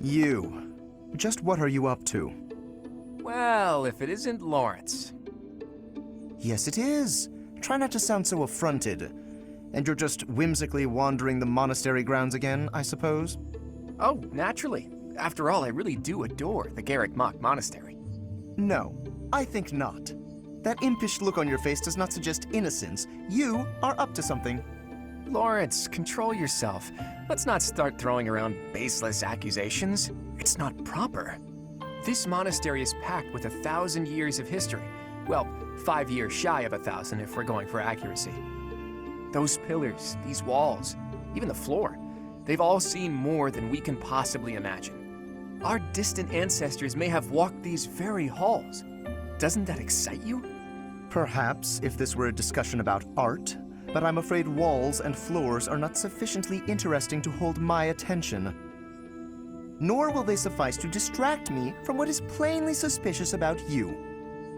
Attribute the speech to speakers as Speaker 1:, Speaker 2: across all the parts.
Speaker 1: You. Just what are you up to?
Speaker 2: Well, if it isn't Lawrence.
Speaker 1: Yes, it is. Try not to sound so affronted. And you're just whimsically wandering the monastery grounds again, I suppose?
Speaker 2: Oh, naturally. After all, I really do adore the Garrick Mock Monastery.
Speaker 1: No, I think not. That impish look on your face does not suggest innocence. You are up to something.
Speaker 2: Lawrence, control yourself. Let's not start throwing around baseless accusations. It's not proper. This monastery is packed with 1,000 years of history. Well, 5 years shy of 1,000 if we're going for accuracy. Those pillars, these walls, even the floor, they've all seen more than we can possibly imagine. Our distant ancestors may have walked these very halls. Doesn't that excite you?
Speaker 1: Perhaps if this were a discussion about art, but I'm afraid walls and floors are not sufficiently interesting to hold my attention. Nor will they suffice to distract me from what is plainly suspicious about you.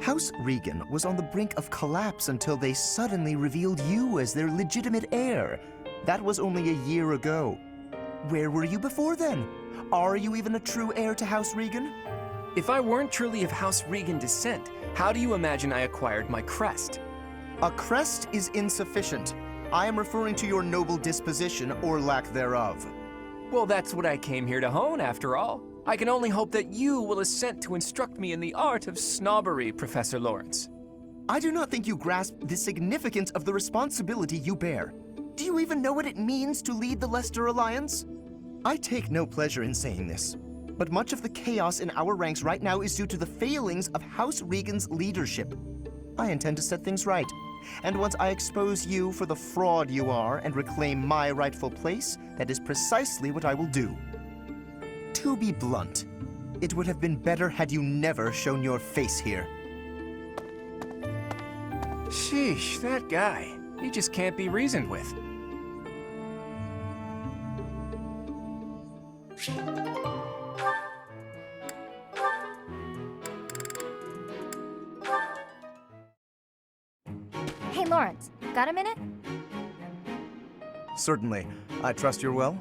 Speaker 1: House Regan was on the brink of collapse until they suddenly revealed you as their legitimate heir. That was only a year ago. Where were you before then? Are you even a true heir to House Regan?
Speaker 2: If I weren't truly of House Regan descent, how do you imagine I acquired my crest?
Speaker 1: A crest is insufficient. I am referring to your noble disposition or lack thereof.
Speaker 2: Well, that's what I came here to hone, after all. I can only hope that you will assent to instruct me in the art of snobbery, Professor Lawrence.
Speaker 1: I do not think you grasp the significance of the responsibility you bear. Do you even know what it means to lead the Leicester Alliance? I take no pleasure in saying this, but much of the chaos in our ranks right now is due to the failings of House Regan's leadership. I intend to set things right, and once I expose you for the fraud you are and reclaim my rightful place, that is precisely what I will do. To be blunt, it would have been better had you never shown your face here.
Speaker 2: Sheesh, that guy. He just can't be reasoned with.
Speaker 3: Hey, Lawrence, got a minute?
Speaker 1: Certainly. I trust you're well?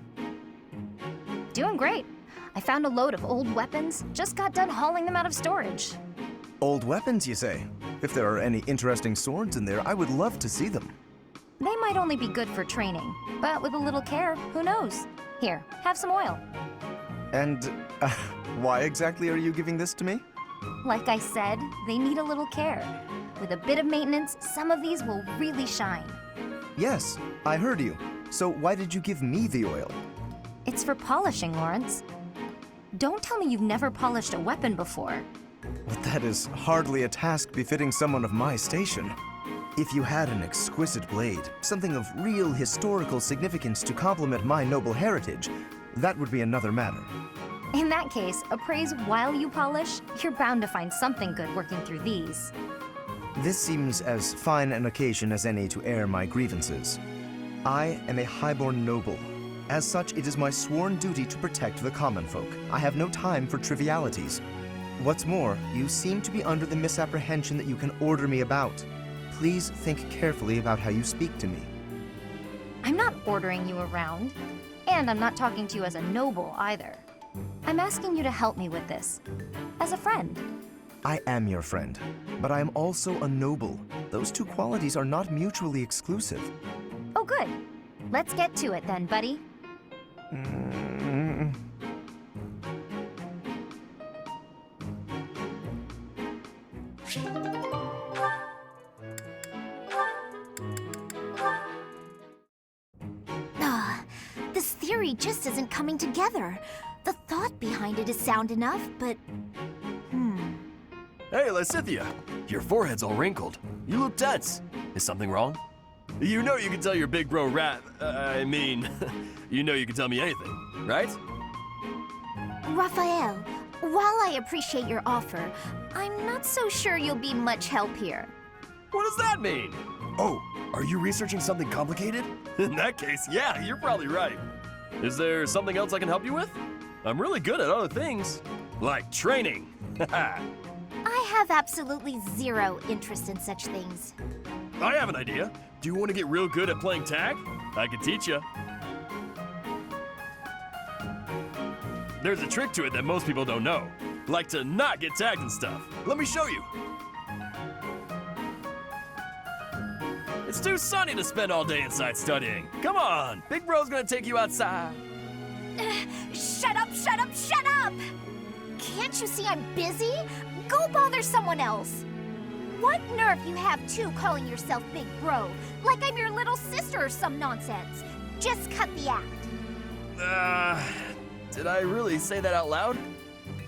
Speaker 3: Doing great. I found a load of old weapons, just got done hauling them out of storage.
Speaker 1: Old weapons, you say? If there are any interesting swords in there, I would love to see them.
Speaker 3: They might only be good for training, but with a little care, who knows? Here, have some oil.
Speaker 1: And why exactly are you giving this to me?
Speaker 3: Like I said, they need a little care. With a bit of maintenance, some of these will really shine.
Speaker 1: Yes, I heard you. So why did you give me the oil?
Speaker 3: It's for polishing, Lawrence. Don't tell me you've never polished a weapon before.
Speaker 1: But that is hardly a task befitting someone of my station. If you had an exquisite blade, something of real historical significance to complement my noble heritage, that would be another matter.
Speaker 3: In that case, appraise while you polish, you're bound to find something good working through these.
Speaker 1: This seems as fine an occasion as any to air my grievances. I am a highborn noble. As such, it is my sworn duty to protect the common folk. I have no time for trivialities. What's more, you seem to be under the misapprehension that you can order me about. Please think carefully about how you speak to me.
Speaker 3: I'm not ordering you around, and I'm not talking to you as a noble either. I'm asking you to help me with this, as a friend.
Speaker 1: I am your friend, but I am also a noble. Those two qualities are not mutually exclusive.
Speaker 3: Oh, good. Let's get to it then, buddy.
Speaker 4: This theory just isn't coming together. The thought behind it is sound enough, but...
Speaker 5: Hey, Lysithia! Your forehead's all wrinkled. You look tense. Is something wrong? You know you can tell your big bro you know you can tell me anything, right?
Speaker 4: Raphael, while I appreciate your offer, I'm not so sure you'll be much help here.
Speaker 5: What does that mean? Oh, are you researching something complicated? In that case, yeah, you're probably right. Is there something else I can help you with? I'm really good at other things, like training.
Speaker 4: I have absolutely zero interest in such things.
Speaker 5: I have an idea. Do you want to get real good at playing tag? I can teach you. there's a trick to it that most people don't know. Like to not get tagged and stuff. Let me show you. It's too sunny to spend all day inside studying. Come on, Big Bro's gonna take you outside.
Speaker 4: Shut up, shut up, shut up! Can't you see I'm busy? Go bother someone else. What nerve you have too calling yourself Big Bro, like I'm your little sister or some nonsense. Just cut the act.
Speaker 5: Did I really say that out loud?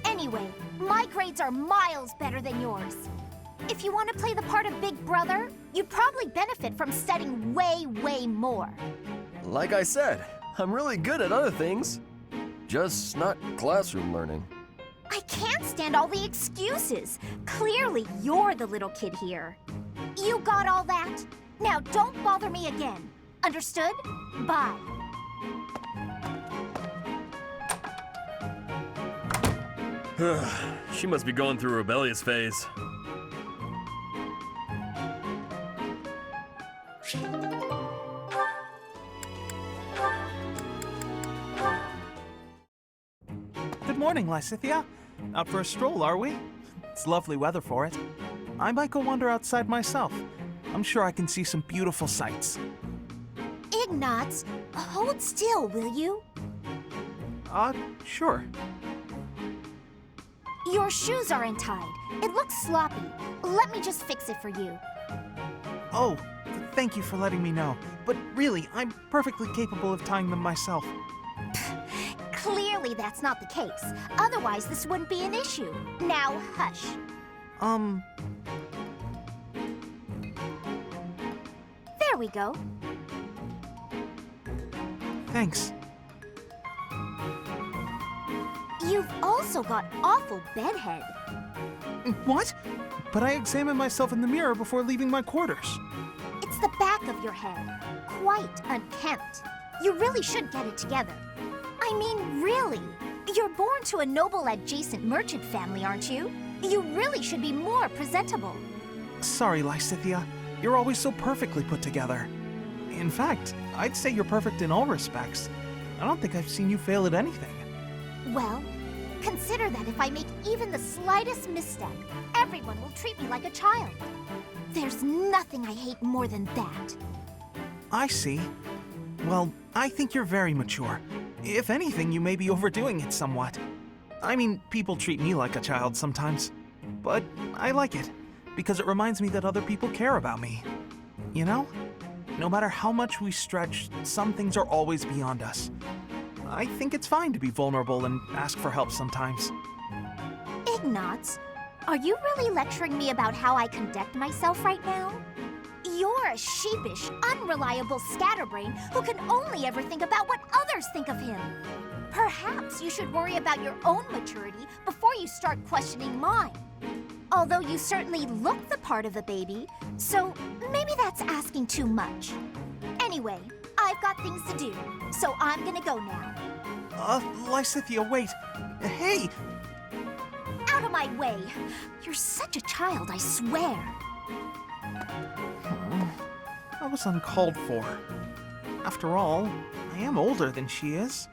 Speaker 4: Anyway, my grades are miles better than yours. If you want to play the part of Big Brother, you'd probably benefit from studying way, way more.
Speaker 5: Like I said, I'm really good at other things. Just not classroom learning.
Speaker 4: I can't stand all the excuses. Clearly, you're the little kid here. You got all that? Now don't bother me again. Understood? Bye.
Speaker 5: She must be going through a rebellious phase.
Speaker 6: Good morning, Lysithea. Out for a stroll, are we? It's lovely weather for it. I might go wander outside myself. I'm sure I can see some beautiful sights.
Speaker 4: Ignatz, hold still, will you?
Speaker 6: Sure.
Speaker 4: Your shoes are untied. It looks sloppy. Let me just fix it for you.
Speaker 6: Oh, thank you for letting me know. But really, I'm perfectly capable of tying them myself.
Speaker 4: Clearly that's not the case. Otherwise, this wouldn't be an issue. Now, hush. There we go.
Speaker 6: Thanks.
Speaker 4: You've also got awful bedhead.
Speaker 6: What? But I examine myself in the mirror before leaving my quarters.
Speaker 4: It's the back of your head. Quite unkempt. You really should get it together. I mean, really. You're born to a noble adjacent merchant family, aren't you? You really should be more presentable.
Speaker 6: Sorry, Lysithea. You're always so perfectly put together. In fact, I'd say you're perfect in all respects. I don't think I've seen you fail at anything.
Speaker 4: Well, consider that if I make even the slightest misstep, everyone will treat me like a child. There's nothing I hate more than that.
Speaker 6: I see. Well, I think you're very mature. If anything, you may be overdoing it somewhat. I mean, people treat me like a child sometimes. But I like it, because it reminds me that other people care about me. You know? No matter how much we stretch, some things are always beyond us. I think it's fine to be vulnerable and ask for help sometimes.
Speaker 4: Ignatz, are you really lecturing me about how I conduct myself right now? You're a sheepish, unreliable scatterbrain who can only ever think about what others think of him. Perhaps you should worry about your own maturity before you start questioning mine. Although you certainly look the part of the baby, so maybe that's asking too much. Anyway, I've got things to do, so I'm gonna go now.
Speaker 6: Lysithea, wait. Hey!
Speaker 4: Out of my way! You're such a child, I swear.
Speaker 6: That was uncalled for. After all, I am older than she is.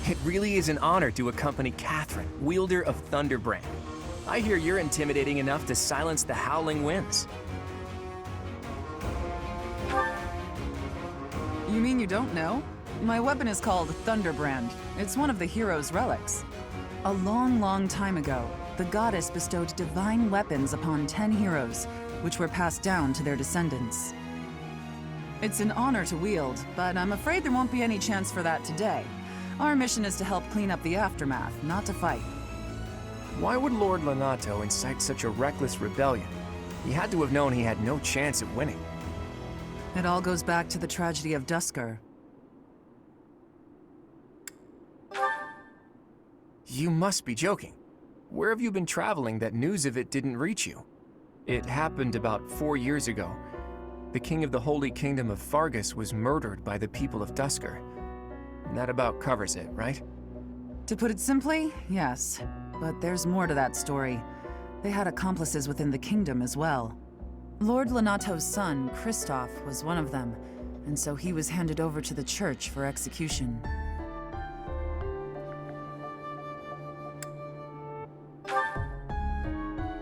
Speaker 2: It really is an honor to accompany Catherine, wielder of Thunderbrand. I hear you're intimidating enough to silence the howling winds.
Speaker 7: You mean you don't know? My weapon is called Thunderbrand. It's one of the hero's relics. A long, long time ago, the goddess bestowed divine weapons upon 10 heroes, which were passed down to their descendants. It's an honor to wield, but I'm afraid there won't be any chance for that today. Our mission is to help clean up the aftermath, not to fight.
Speaker 2: Why would Lord Lonato incite such a reckless rebellion? He had to have known he had no chance of winning.
Speaker 7: It all goes back to the tragedy of Dusker.
Speaker 2: You must be joking. Where have you been traveling that news of it didn't reach you? It happened about 4 years ago. The king of the Holy Kingdom of Fargus was murdered by the people of Dusker. And that about covers it, right?
Speaker 7: To put it simply, yes. But there's more to that story. They had accomplices within the kingdom as well. Lord Lonato's son, Kristoff, was one of them, and so he was handed over to the church for execution.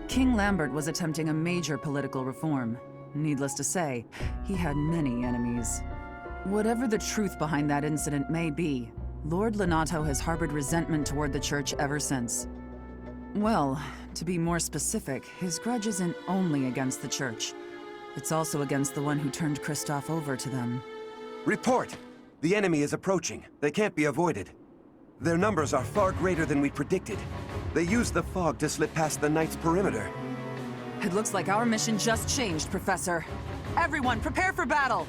Speaker 7: King Lambert was attempting a major political reform. Needless to say, he had many enemies. Whatever the truth behind that incident may be, Lord Lonato has harbored resentment toward the church ever since. Well, to be more specific, his grudge isn't only against the church. It's also against the one who turned Kristoff over to them.
Speaker 8: Report! The enemy is approaching. They can't be avoided. Their numbers are far greater than we predicted. They used the fog to slip past the Knight's perimeter.
Speaker 7: It looks like our mission just changed, Professor. Everyone, prepare for battle!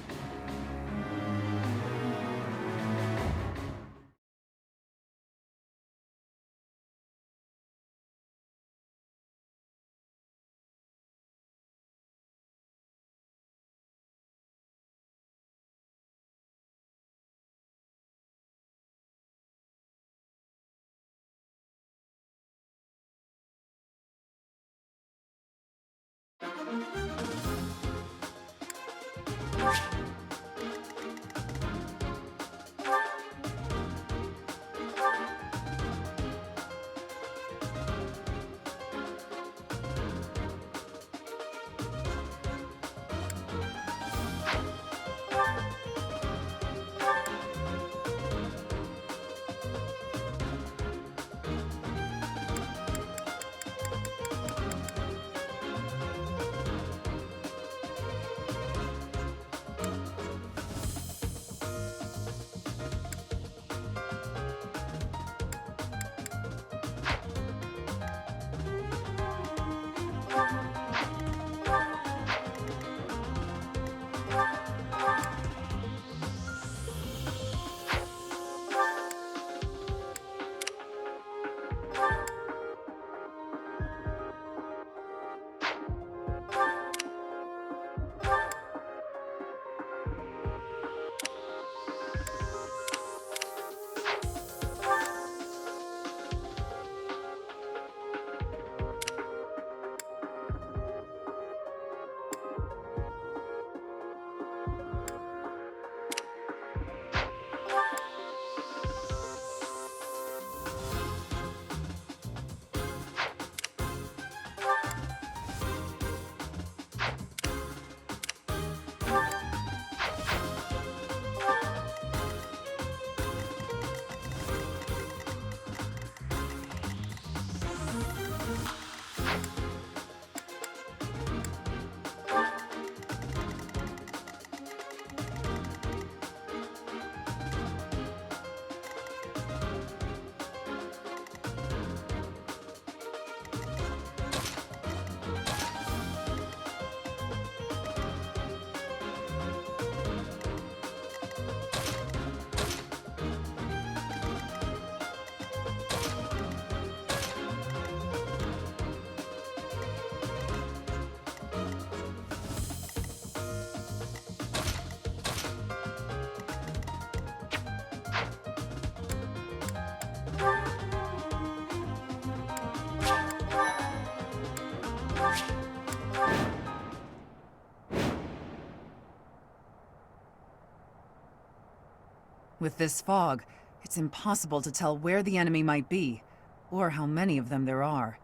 Speaker 7: With this fog, it's impossible to tell where the enemy might be, or how many of them there are.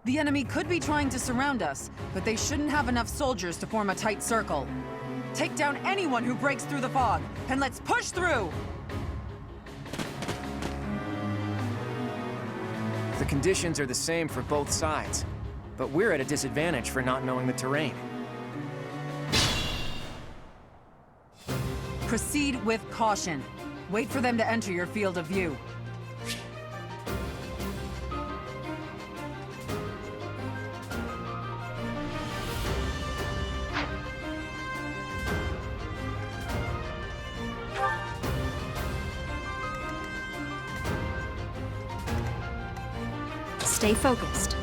Speaker 7: The enemy could be trying to surround us, but they shouldn't have enough soldiers to form a tight circle. Take down anyone who breaks through the fog, and let's push through!
Speaker 2: The conditions are the same for both sides, but we're at a disadvantage for not knowing the terrain.
Speaker 7: Proceed with caution. Wait for them to enter your field of view.
Speaker 9: Stay focused.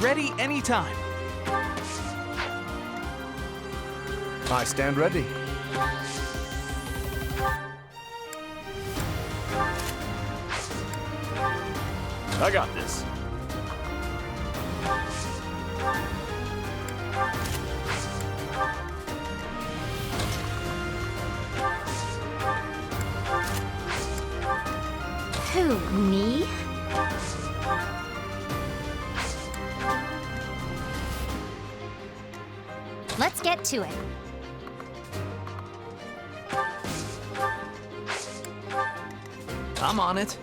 Speaker 6: Ready anytime.
Speaker 2: I stand ready.
Speaker 5: I got this.
Speaker 4: Who, me?
Speaker 3: Let's get to it.
Speaker 6: I'm on it.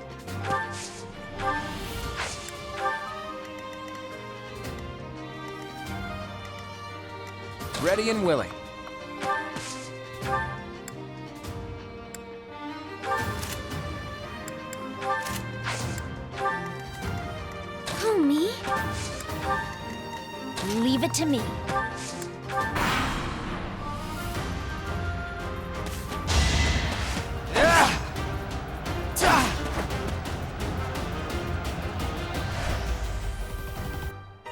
Speaker 2: Ready and willing.
Speaker 4: Who, me? Leave it to me.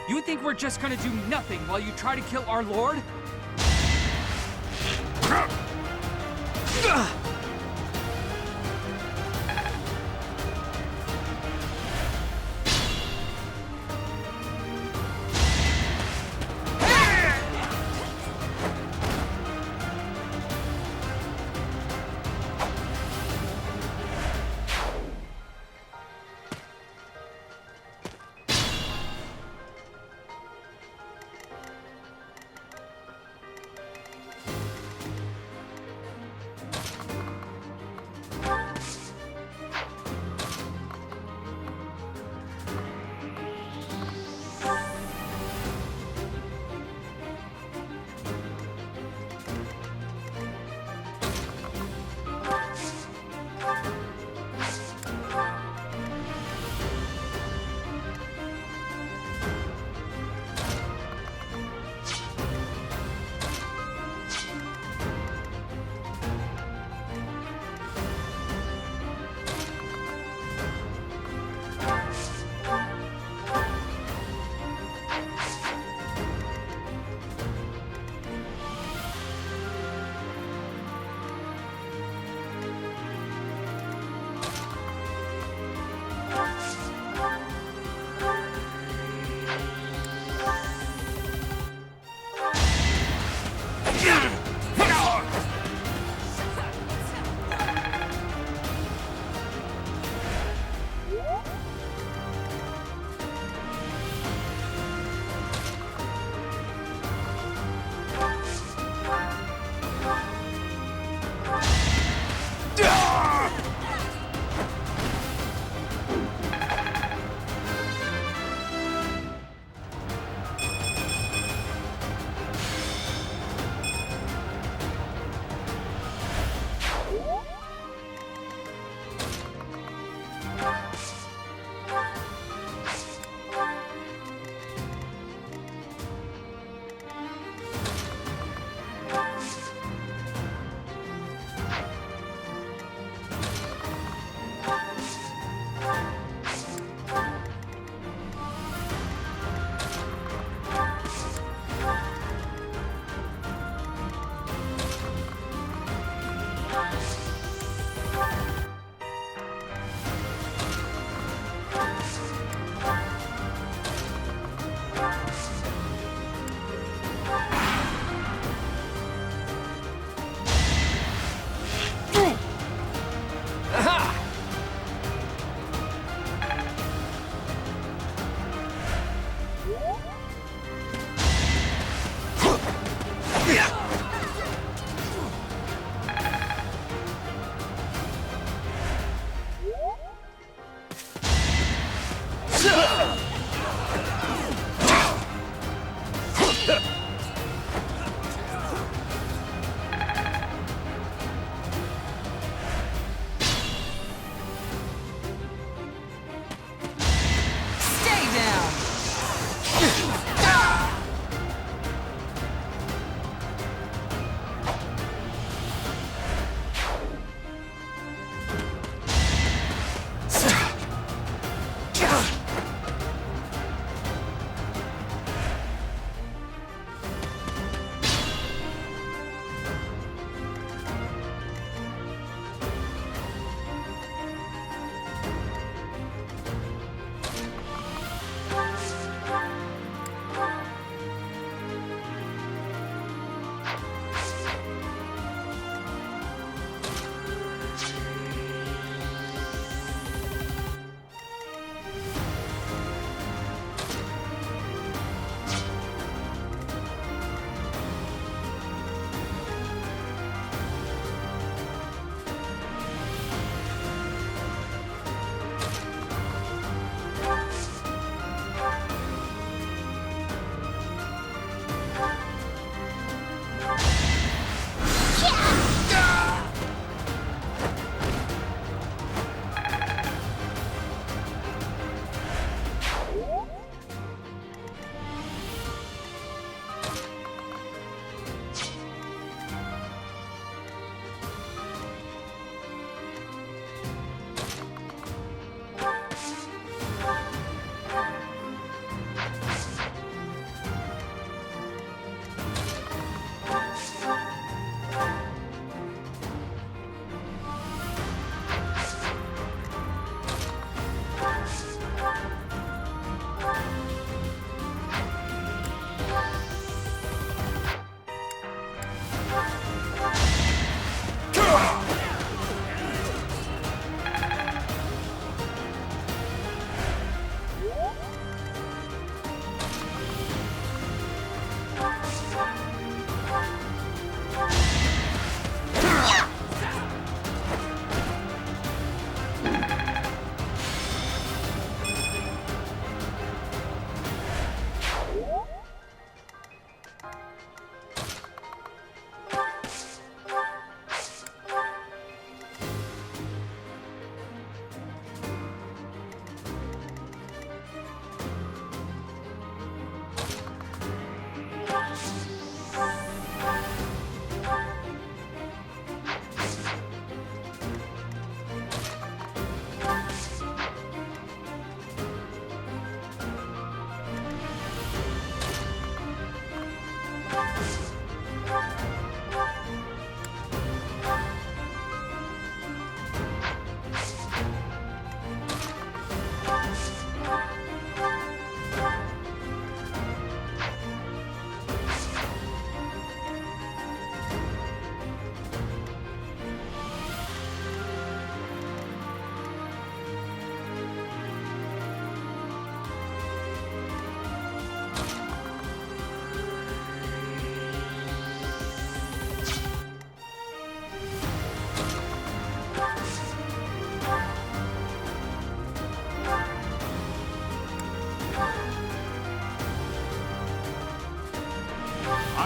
Speaker 10: You think we're just gonna do nothing while you try to kill our lord?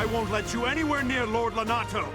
Speaker 9: I won't let you anywhere near Lord Lanato!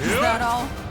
Speaker 7: Is that all?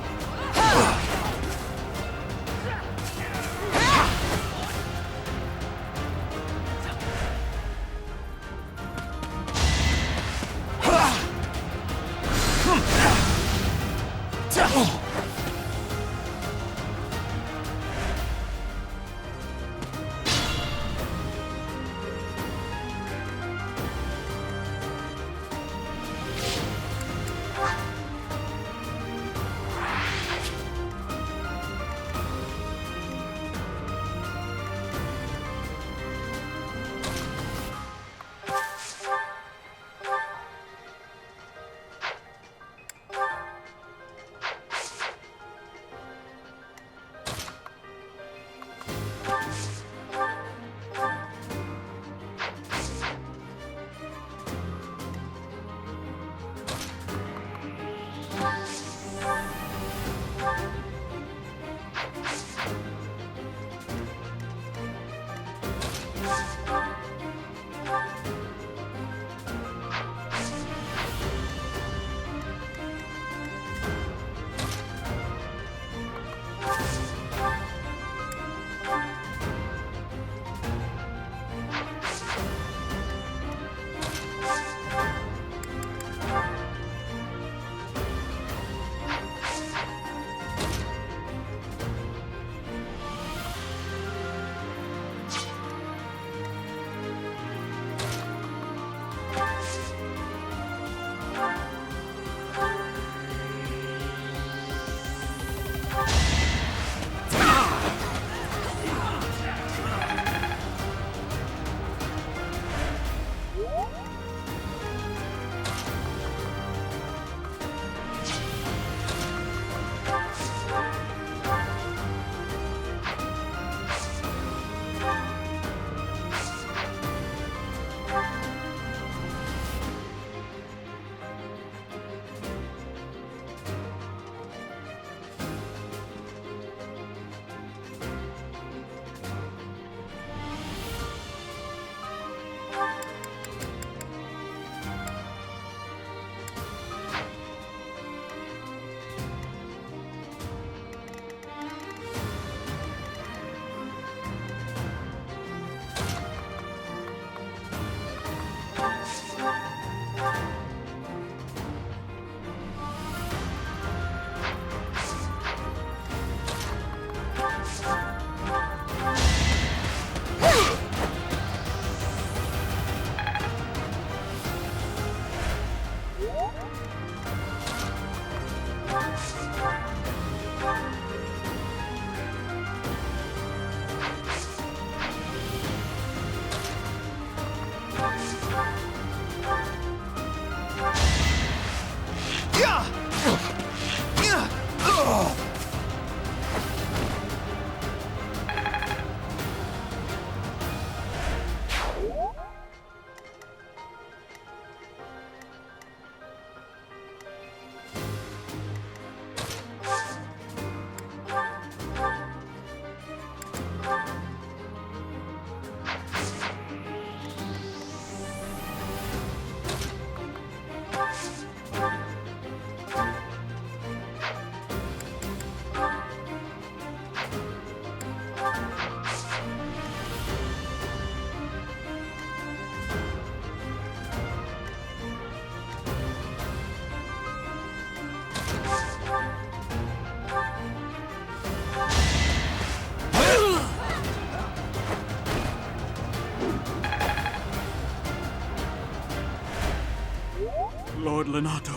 Speaker 9: Lonato.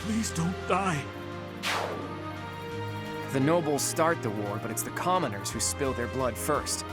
Speaker 9: Please don't die.
Speaker 2: The nobles start the war, but it's the commoners who spill their blood first.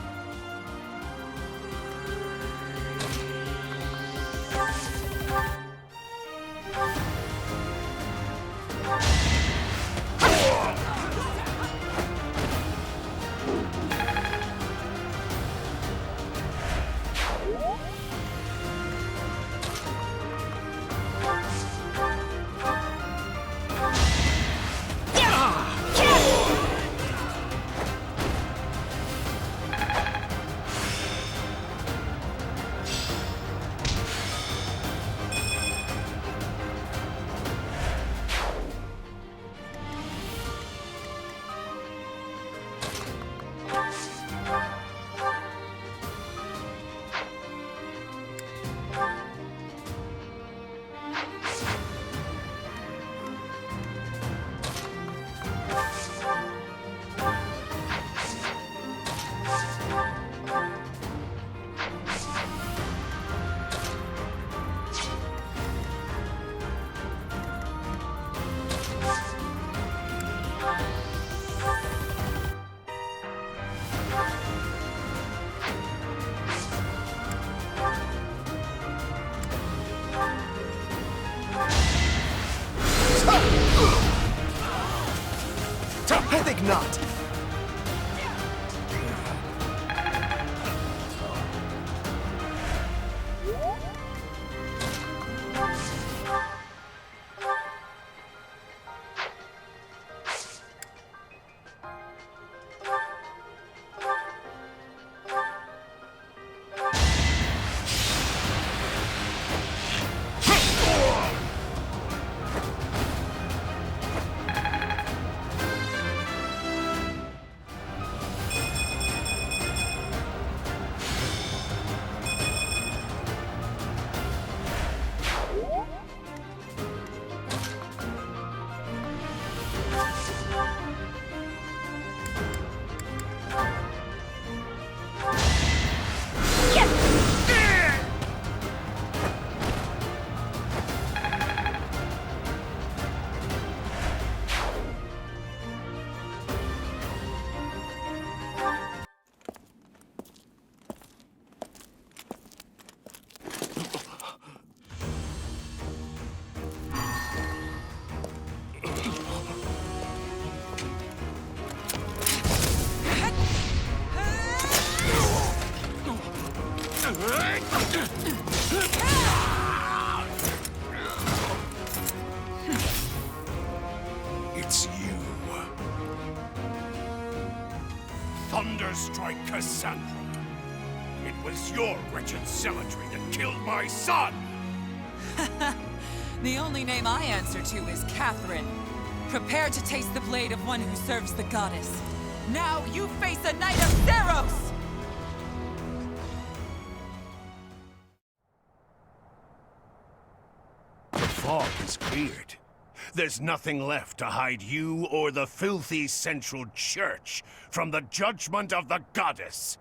Speaker 1: I think not.
Speaker 9: It's you. Thunderstrike Cassandra. It was your wretched zealotry that killed my son!
Speaker 7: The only name I answer to is Catherine. Prepare to taste the blade of one who serves the goddess. Now you face a knight of Theros!
Speaker 9: The fog is cleared. There's nothing left to hide you or the filthy Central Church from the judgment of the goddess.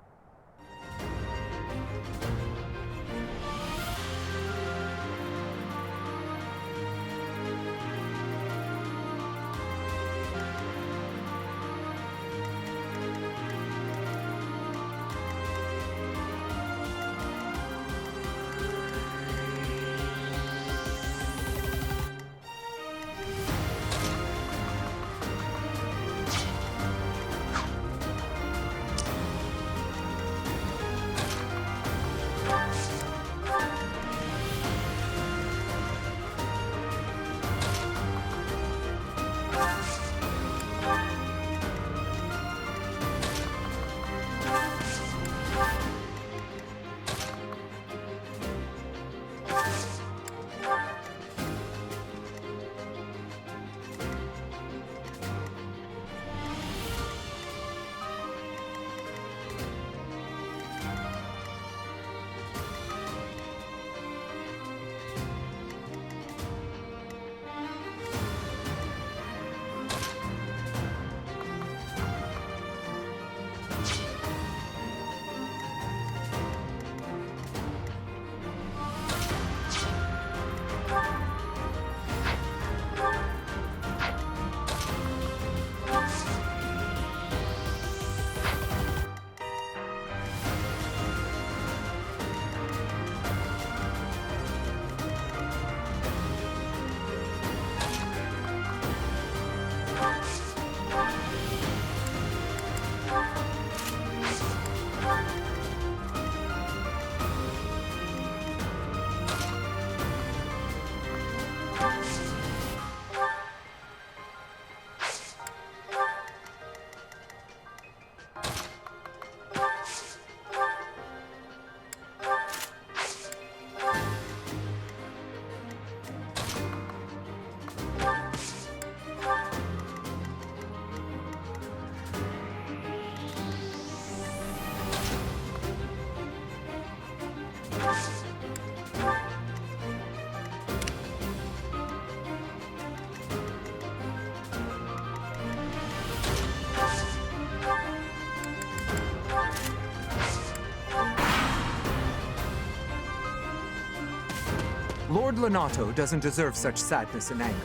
Speaker 11: Lord Lonato doesn't deserve such sadness and anger.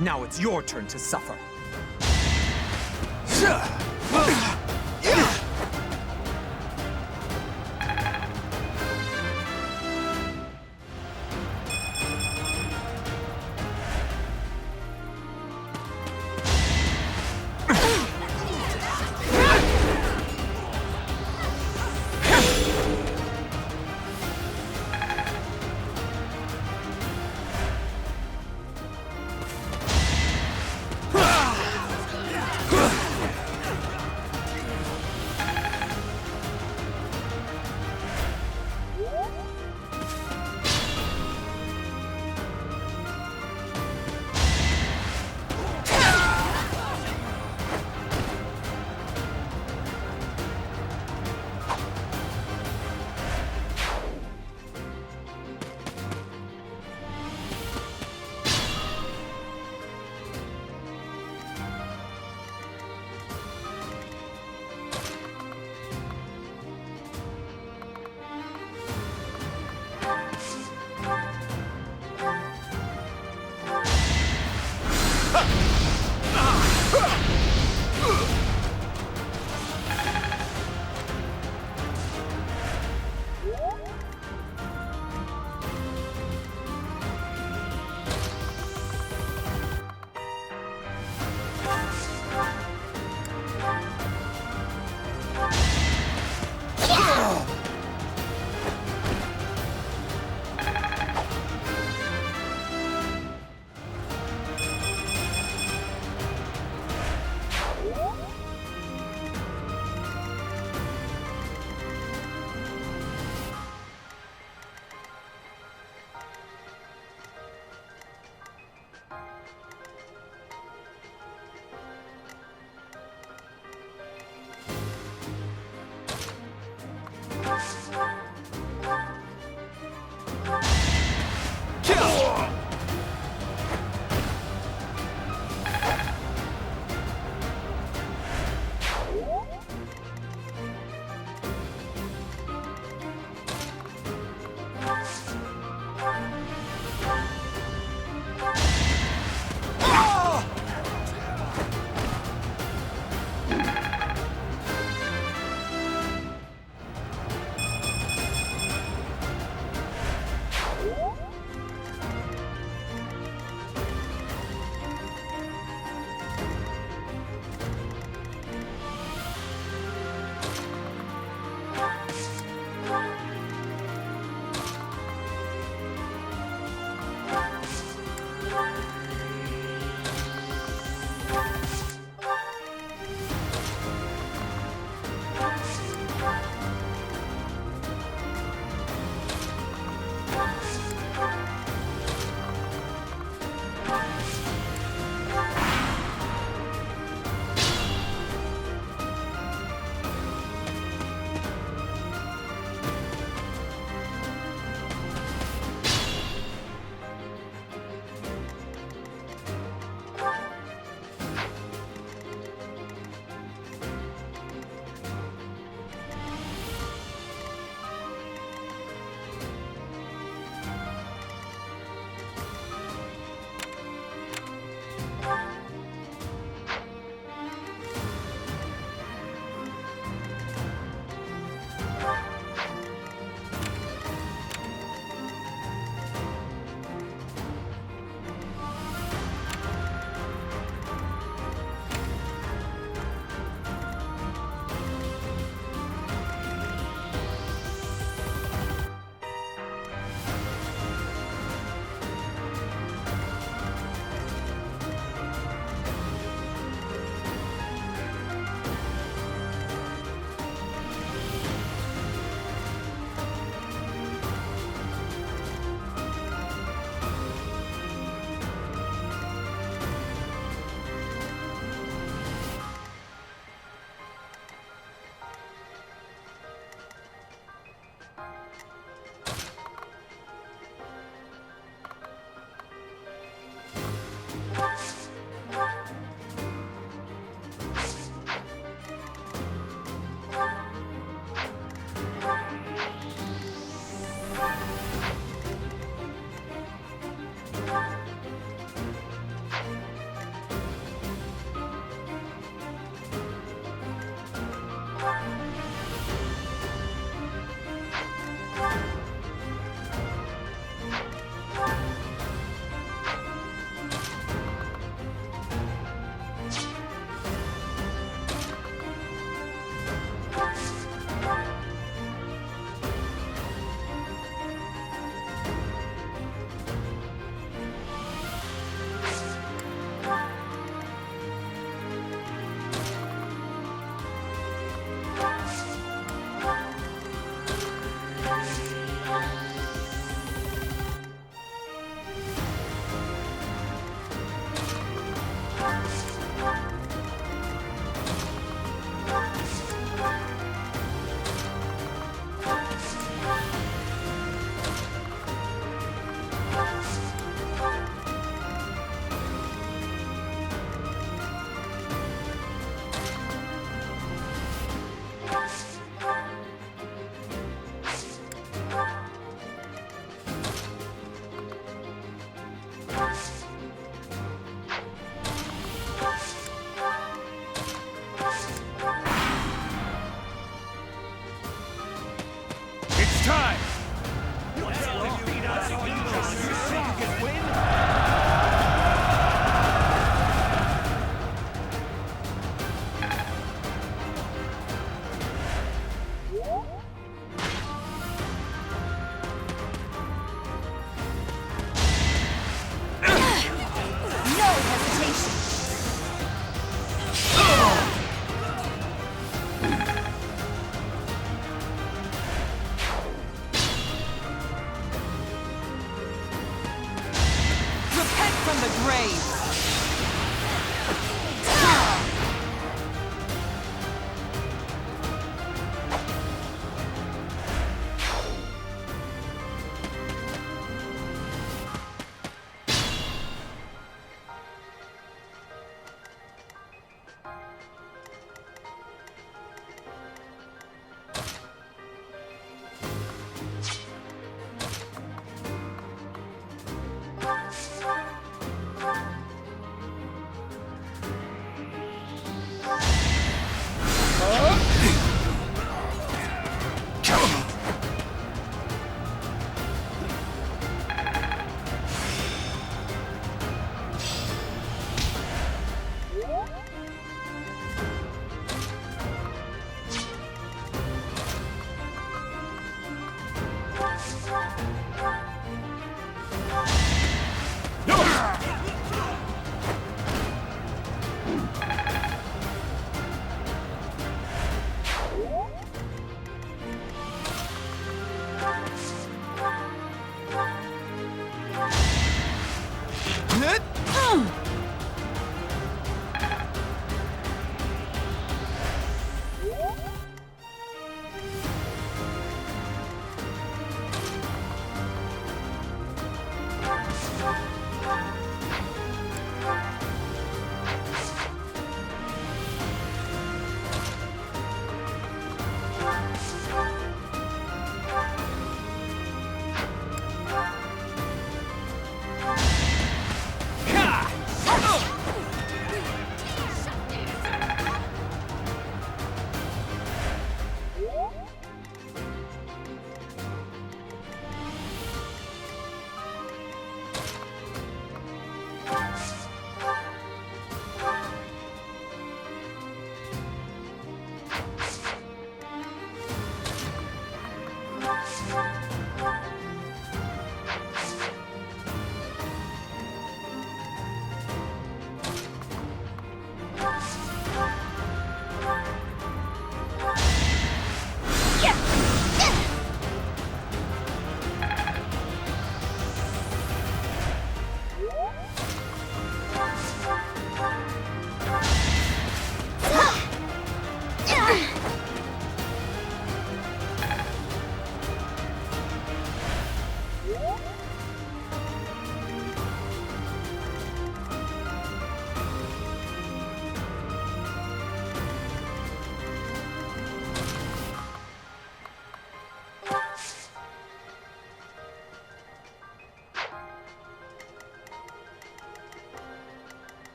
Speaker 11: Now it's your turn to suffer.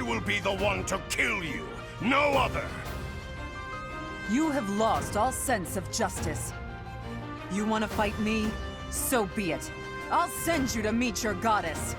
Speaker 9: will be the one to kill you, no other!
Speaker 7: You have lost all sense of justice. You want to fight me? So be it. I'll send you to meet your goddess.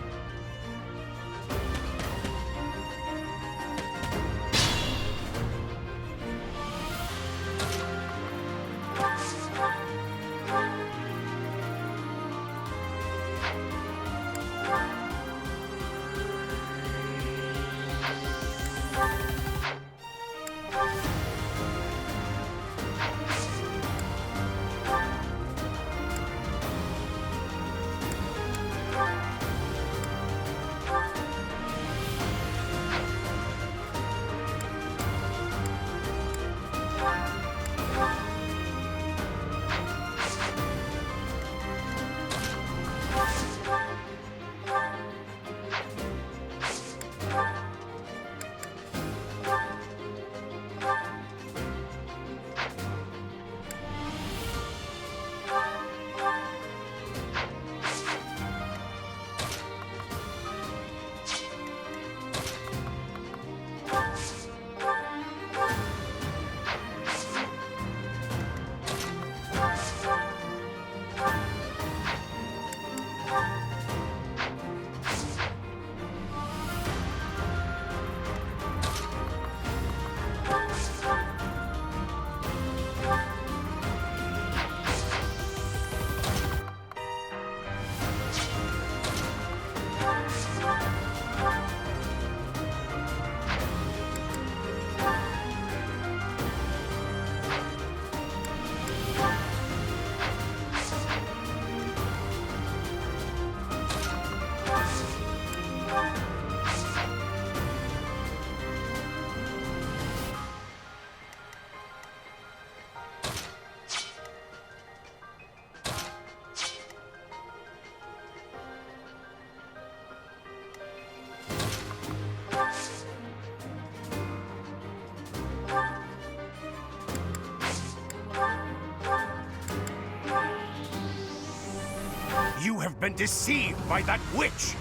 Speaker 9: You have been deceived by that witch!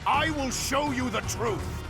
Speaker 9: I will show you the truth!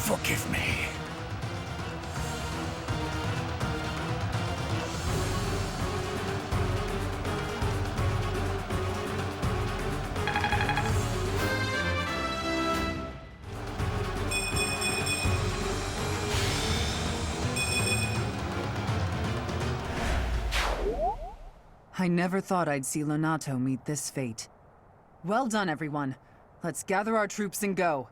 Speaker 9: Forgive me.
Speaker 7: I never thought I'd see Lonato meet this fate. Well done, everyone. Let's gather our troops and go.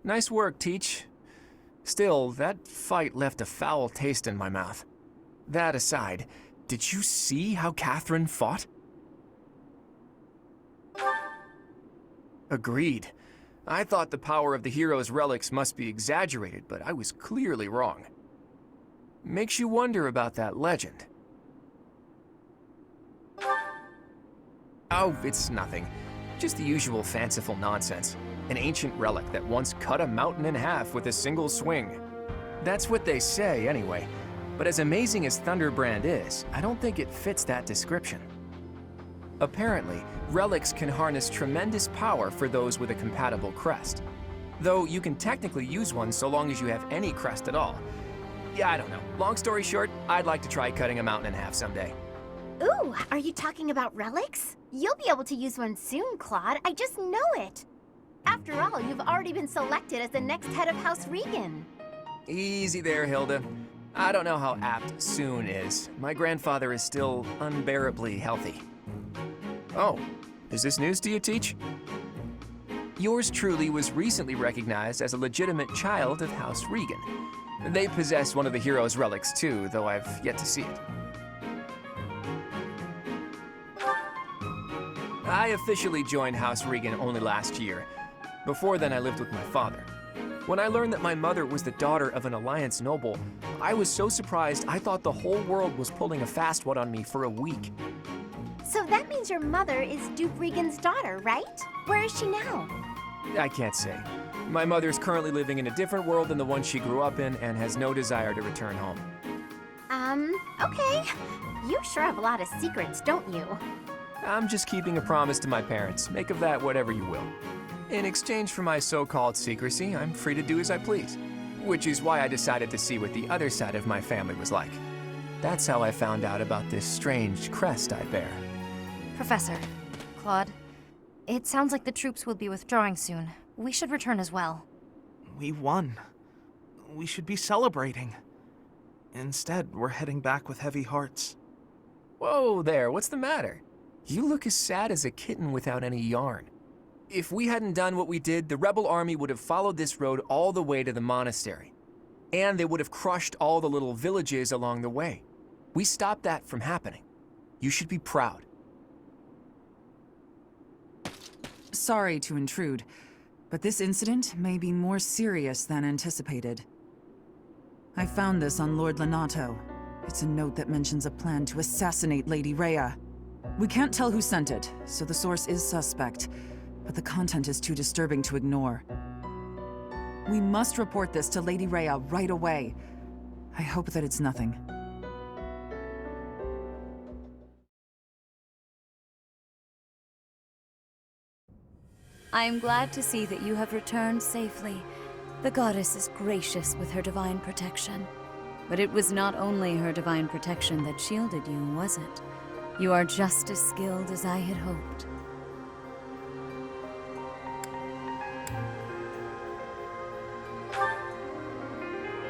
Speaker 2: Nice work, Teach. Still, that fight left a foul taste in my mouth. That aside, Did you see how Catherine fought? Agreed. I thought the power of the hero's relics must be exaggerated, but I was clearly wrong. Makes you wonder about that legend. Oh, it's nothing. Just the usual fanciful nonsense. An ancient relic that once cut a mountain in half with a single swing. That's what they say, anyway. But as amazing as Thunderbrand is, I don't think it fits that description. Apparently, relics can harness tremendous power for those with a compatible crest. Though you can technically use one so long as you have any crest at all. Yeah, I don't know. Long story short, I'd like to try cutting a mountain in half someday.
Speaker 4: Ooh, are you talking about relics? You'll be able to use one soon, Claude. I just know it. After all, you've already been selected as the next head of House Regan.
Speaker 2: Easy there, Hilda. I don't know how apt soon is. My grandfather is still unbearably healthy. Oh, is this news to you, Teach? Yours truly was recently recognized as a legitimate child of House Regan. They possess one of the hero's relics too, though I've yet to see it. I officially joined House Regan only last year. Before then, I lived with my father. When I learned that my mother was the daughter of an Alliance noble, I was so surprised I thought the whole world was pulling a fast one on me for a week.
Speaker 4: So that means your mother is Duke Regan's daughter, right? Where is she now?
Speaker 2: I can't say. My mother's currently living in a different world than the one she grew up in and has no desire to return home.
Speaker 4: Okay. You sure have a lot of secrets, don't you?
Speaker 2: I'm just keeping a promise to my parents. Make of that whatever you will. In exchange for my so-called secrecy, I'm free to do as I please. Which is why I decided to see what the other side of my family was like. That's how I found out about this strange crest I bear.
Speaker 3: Professor, Claude, it sounds like the troops will be withdrawing soon. We should return as well.
Speaker 6: We won. We should be celebrating. Instead, we're heading back with heavy hearts.
Speaker 2: Whoa there, what's the matter? You look as sad as a kitten without any yarn. If we hadn't done what we did, the rebel army would have followed this road all the way to the monastery. And they would have crushed all the little villages along the way. We stopped that from happening. You should be proud.
Speaker 7: Sorry to intrude, but this incident may be more serious than anticipated. I found this on Lord Lenato. It's a note that mentions a plan to assassinate Lady Rhea. We can't tell who sent it, so the source is suspect, but the content is too disturbing to ignore. We must report this to Lady Rhea right away. I hope that it's nothing.
Speaker 12: I am glad to see that you have returned safely. The goddess is gracious with her divine protection. But it was not only her divine protection that shielded you, was it? You are just as skilled as I had hoped.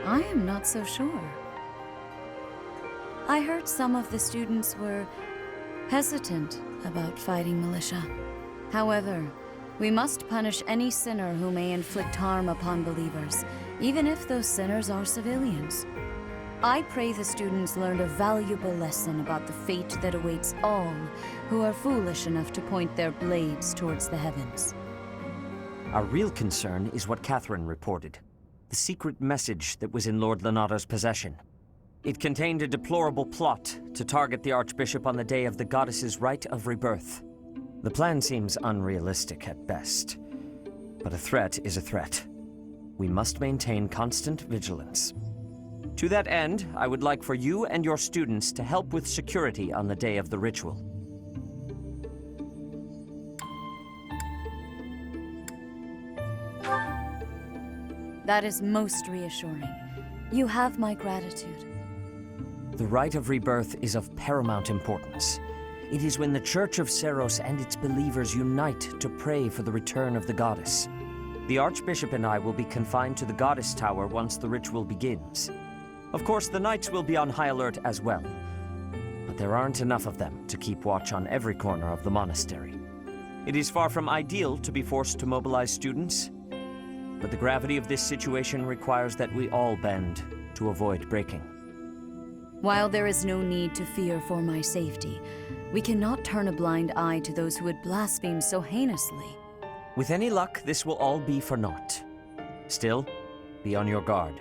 Speaker 12: I am not so sure. I heard some of the students were hesitant about fighting militia. However, we must punish any sinner who may inflict harm upon believers, even if those sinners are civilians. I pray the students learned a valuable lesson about the fate that awaits all who are foolish enough to point their blades towards the heavens.
Speaker 13: Our real concern is what Catherine reported. The secret message that was in Lord Lenato's possession. It contained a deplorable plot to target the Archbishop on the day of the goddess's rite of rebirth. The plan seems unrealistic at best, but a threat is a threat. We must maintain constant vigilance. To that end, I would like for you and your students to help with security on the day of the ritual.
Speaker 12: That is most reassuring. You have my gratitude.
Speaker 13: The rite of rebirth is of paramount importance. It is when the Church of Seros and its believers unite to pray for the return of the goddess. The Archbishop and I will be confined to the Goddess Tower once the ritual begins. Of course, the knights will be on high alert as well, but there aren't enough of them to keep watch on every corner of the monastery. It is far from ideal to be forced to mobilize students, but the gravity of this situation requires that we all bend to avoid breaking.
Speaker 12: While there is no need to fear for my safety, we cannot turn a blind eye to those who would blaspheme so heinously.
Speaker 13: With any luck, this will all be for naught. Still, be on your guard.